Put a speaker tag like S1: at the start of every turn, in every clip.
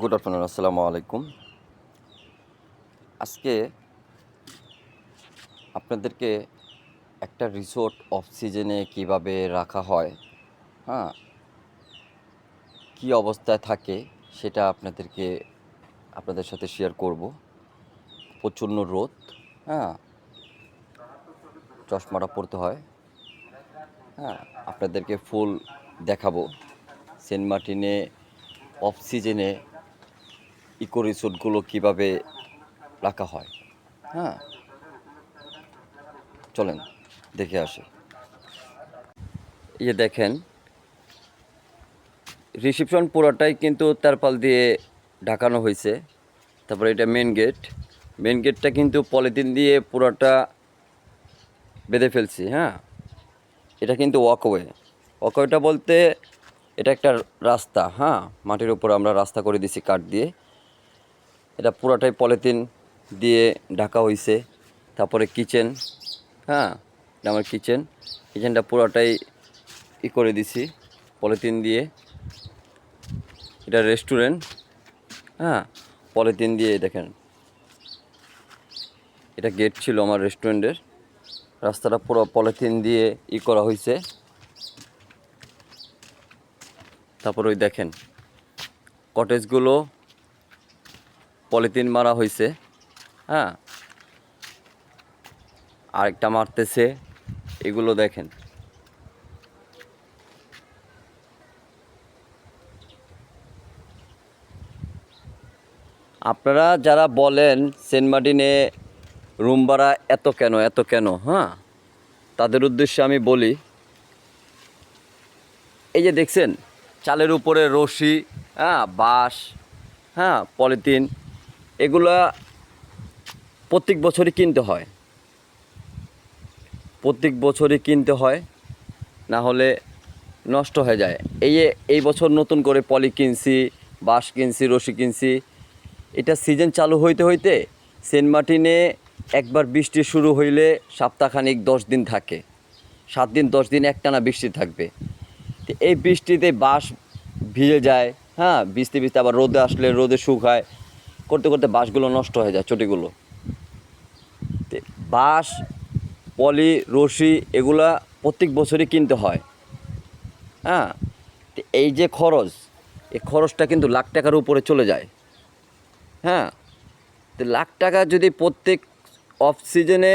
S1: Good afternoon, আসসালামু আলাইকুম। আজকে আপনাদেরকে একটা রিসোর্ট অফ সিজনে কীভাবে রাখা হয়, হ্যাঁ, কী অবস্থায় থাকে সেটা আপনাদের সাথে শেয়ার করব। প্রচণ্ড রোদ, হ্যাঁ, চশমাটা পরতে হয়, হ্যাঁ, আপনাদেরকে ফুল দেখাবো সেন্ট মার্টিনে অফ সিজনে ইকো রিসোর্টগুলো কীভাবে রাখা হয়, হ্যাঁ। চলেন দেখে আসি। এই যে দেখেন, রিসেপশন পুরোটাই কিন্তু তারপাল দিয়ে ঢাকানো হয়েছে। তারপরে এটা মেন গেটটা কিন্তু পলিথিন দিয়ে পুরোটা বেঁধে ফেলছি, হ্যাঁ। এটা কিন্তু ওয়াকওয়েটা বলতে এটা একটা রাস্তা, হ্যাঁ, মাটির উপর আমরা রাস্তা করে দিছি কাঠ দিয়ে। এটা পুরোটাই পলিথিন দিয়ে ঢাকা হয়েছে। তারপরে কিচেন, হ্যাঁ, এটা আমার কিচেনটা পুরোটাই করে দিছি পলিথিন দিয়ে। এটা রেস্টুরেন্ট, হ্যাঁ, পলিথিন দিয়ে। দেখেন, এটা গেট ছিল আমার রেস্টুরেন্টের। রাস্তাটা পুরো পলিথিন দিয়ে করা হয়েছে। তারপর ওই দেখেন, কটেজগুলো পলিথিন মারা হয়েছে, হ্যাঁ, আরেকটা মারতেছে। এগুলো দেখেন, আপনারা যারা বলেন সেন্ট মার্টিনে রুম ভাড়া এত কেন, হ্যাঁ, তাদের উদ্দেশ্যে আমি বলি, এই যে দেখছেন চালের উপরে রশি, হ্যাঁ, বাঁশ, হ্যাঁ, পলিথিন, এগুলা প্রত্যেক বছরই কিনতে হয়, না হলে নষ্ট হয়ে যায়। এই বছর নতুন করে পলি কিনছি, বাঁশ কিনছি, রশি কিনছি। এটা সিজন চালু হইতে সেন্ট মার্টিনে একবার বৃষ্টি শুরু হইলে সপ্তাহখানিক 10 দিন থাকে, 7 দিন 10 দিন একটানা বৃষ্টি থাকবে। তো এই বৃষ্টিতে বাঁশ ভিজে যায়, হ্যাঁ, ভিজতে আবার রোদে আসলে রোদে শুকায়, করতে করতে বাঁশগুলো নষ্ট হয়ে যায়, চটিগুলো। তো বাঁশ, পলি, রশি এগুলা প্রত্যেক বছরই কিনতে হয়, হ্যাঁ। তো এই যে এই খরচটা কিন্তু লাখ টাকার উপরে চলে যায়, হ্যাঁ। তো লাখ টাকা যদি প্রত্যেক অফ সিজনে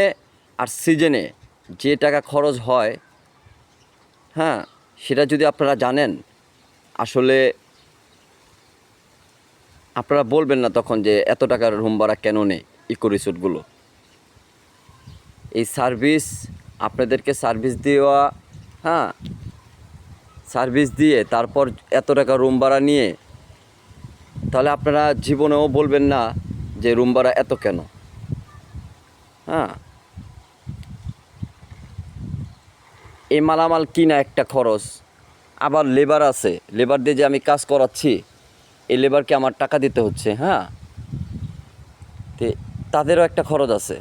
S1: আর সিজনে যে টাকা খরচ হয়, হ্যাঁ, সেটা যদি আপনারা জানেন, আসলে আপনারা বলবেন না তখন যে এত টাকার রুম ভাড়া কেন নেই ইকো রিসোর্টগুলো। এই সার্ভিস, আপনাদেরকে সার্ভিস দেওয়া, হ্যাঁ, সার্ভিস দিয়ে তারপর এত টাকা রুম ভাড়া নিয়ে, তাহলে আপনারা জীবনেও বলবেন না যে রুম ভাড়া এত কেন, হ্যাঁ। এই মালামাল কিনা একটা খরচ, আবার লেবার আছে, লেবার দিয়ে যে আমি কাজ করাচ্ছি, এই লেবারকে আমার টাকা দিতে হচ্ছে, হ্যাঁ। তো তাদেরও একটা খরচ আছে,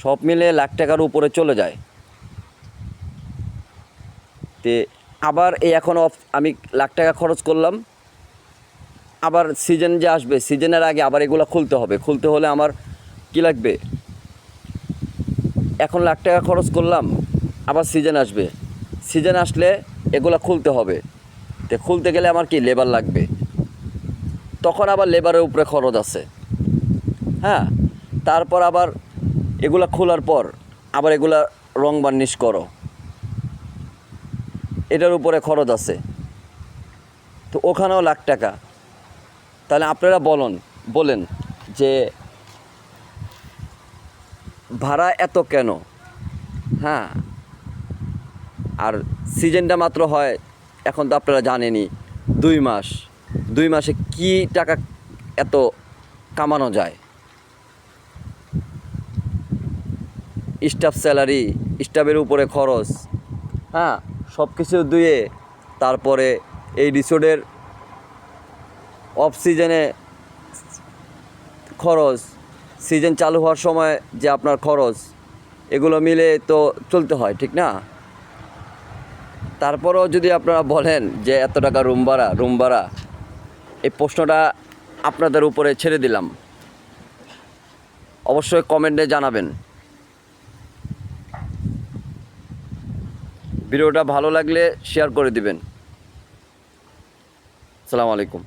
S1: সব মিলে লাখ টাকার উপরে চলে যায়। তে আবার এখন আমি লাখ টাকা খরচ করলাম, আবার সিজন যে আসবে, সিজনের আগে আবার এগুলো খুলতে হলে আমার কি লাগবে? এখন লাখ টাকা খরচ করলাম, আবার সিজন আসবে, সিজন আসলে এগুলো খুলতে হবে। তো খুলতে গেলে আমার কি লেবার লাগবে, তখন আবার লেবারের উপরে খরচ আছে, হ্যাঁ। তারপর আবার এগুলা খোলার পর আবার এগুলা রং বার্নিশ করো, এটার উপরে খরচ আছে। তো ওখানেও লাখ টাকা। তাহলে আপনারা বলেন যে ভাড়া এত কেন, হ্যাঁ। আর সিজনটা মাত্র হয়, এখন তো আপনারা জানেনই, 2 মাস। 2 মাসে কি টাকা এত কামানো যায়? স্টাফ স্যালারি, স্টাফের উপরে খরচ, হ্যাঁ, সব কিছু দিয়ে তারপরে এই রিসোর্টের অফ সিজনে খরচ, সিজন চালু হওয়ার সময় যে আপনার খরচ, এগুলো মিলে তো চলতে হয়, ঠিক না? তারপরেও যদি আপনারা বলেন যে এত টাকা রুম ভাড়া, এই প্রশ্নটা আপনাদের উপরে ছেড়ে দিলাম, অবশ্যই কমেন্টে জানাবেন। ভিডিওটা ভালো লাগলে শেয়ার করে দিবেন। আসসালামু আলাইকুম।